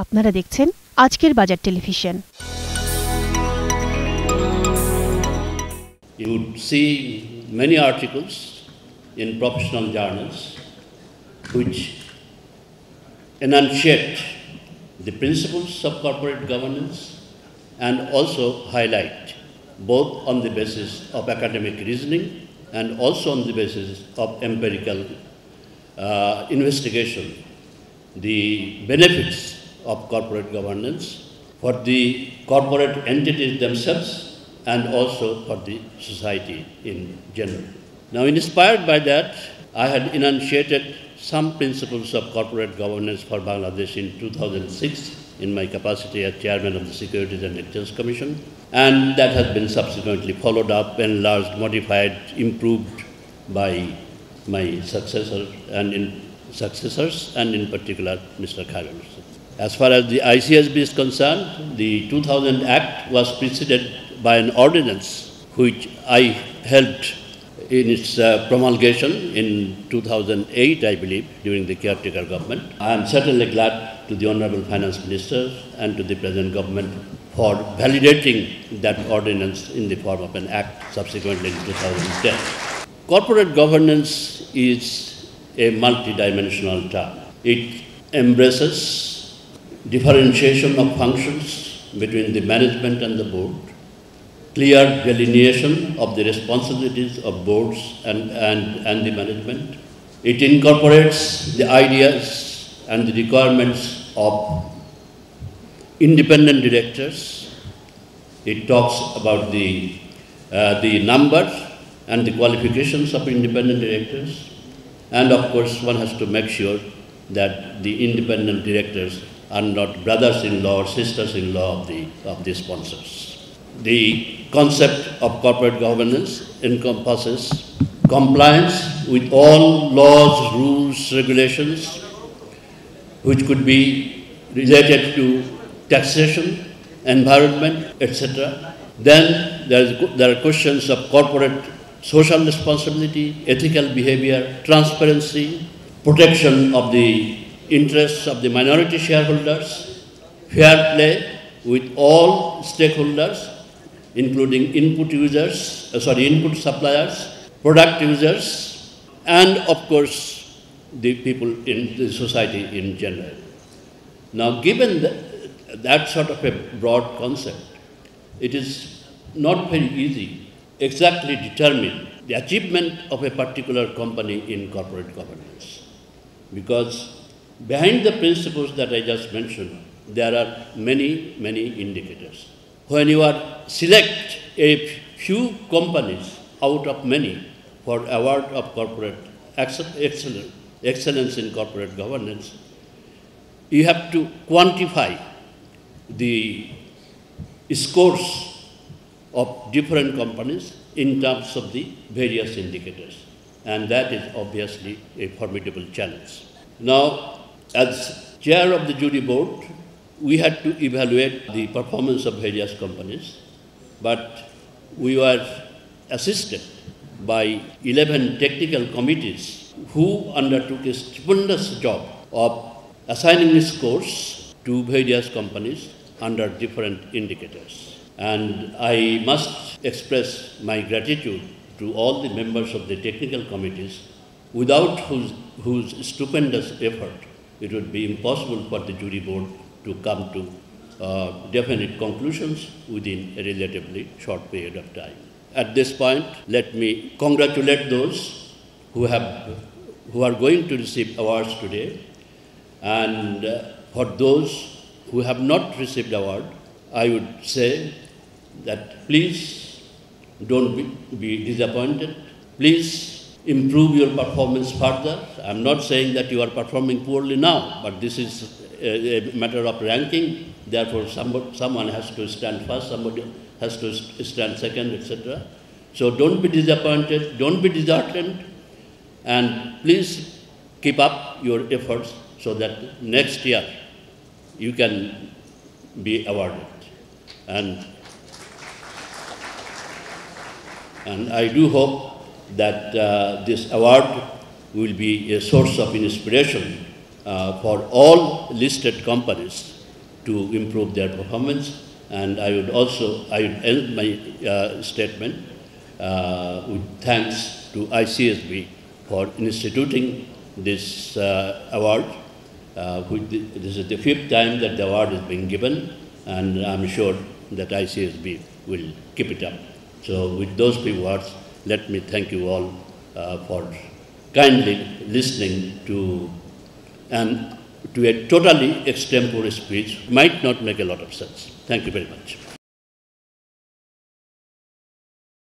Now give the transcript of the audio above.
আপনারা দেখছেন আজকের বাজার television. You would see many articles in professional journals which enunciate the principles of corporate governance and also highlight, both on the basis of academic reasoning and also on the basis of empirical investigation, the benefits of corporate governance for the corporate entities themselves and also for the society in general. Now, inspired by that, I had enunciated some principles of corporate governance for Bangladesh in 2006 in my capacity as chairman of the Securities and Exchange Commission, and that has been subsequently followed up, enlarged, modified, improved by my successors and in particular Mr. Khairul. As far as the ICSB is concerned, the 2000 Act was preceded by an ordinance which I helped in its promulgation in 2008, I believe, during the caretaker government. I am certainly glad to the Honourable Finance Minister and to the present government for validating that ordinance in the form of an act subsequently in 2010. Corporate governance is a multidimensional term. It embraces differentiation of functions between the management and the board, clear delineation of the responsibilities of boards and the management. It incorporates the ideas and the requirements of independent directors. It talks about the number and the qualifications of independent directors. And of course, one has to make sure that the independent directors are not brothers-in-law or sisters-in-law of the sponsors. The concept of corporate governance encompasses compliance with all laws, rules, regulations, which could be related to taxation, environment, etc. Then there are questions of corporate social responsibility, ethical behavior, transparency, protection of the interests of the minority shareholders, fair play with all stakeholders, including input suppliers, product users, and of course the people in the society in general. Now, given that sort of a broad concept, it is not very easy exactly determine the achievement of a particular company in corporate governance, because behind the principles that I just mentioned, there are many indicators. When you are select a few companies out of many for award of corporate excellence in corporate governance, you have to quantify the scores of different companies in terms of the various indicators, and that is obviously a formidable challenge. Now, as chair of the jury board, we had to evaluate the performance of various companies, but we were assisted by 11 technical committees who undertook a stupendous job of assigning scores to various companies under different indicators. And I must express my gratitude to all the members of the technical committees, without whose stupendous effort it would be impossible for the jury board to come to definite conclusions within a relatively short period of time. At this point, let me congratulate those who are going to receive awards today, and for those who have not received award, I would say that please don't be disappointed. Please improve your performance further. I'm not saying that you are performing poorly now, but this is a matter of ranking. Therefore, someone has to stand first, somebody has to stand second, etc. So don't be disappointed, don't be disheartened, and please keep up your efforts so that next year you can be awarded. And I do hope that this award will be a source of inspiration for all listed companies to improve their performance. And I would end my statement with thanks to ICSB for instituting this award. This is the 5th time that the award is being given, and I'm sure that ICSB will keep it up. So with those few words, let me thank you all for kindly listening to a totally extempore speech. Might not make a lot of sense. Thank you very much.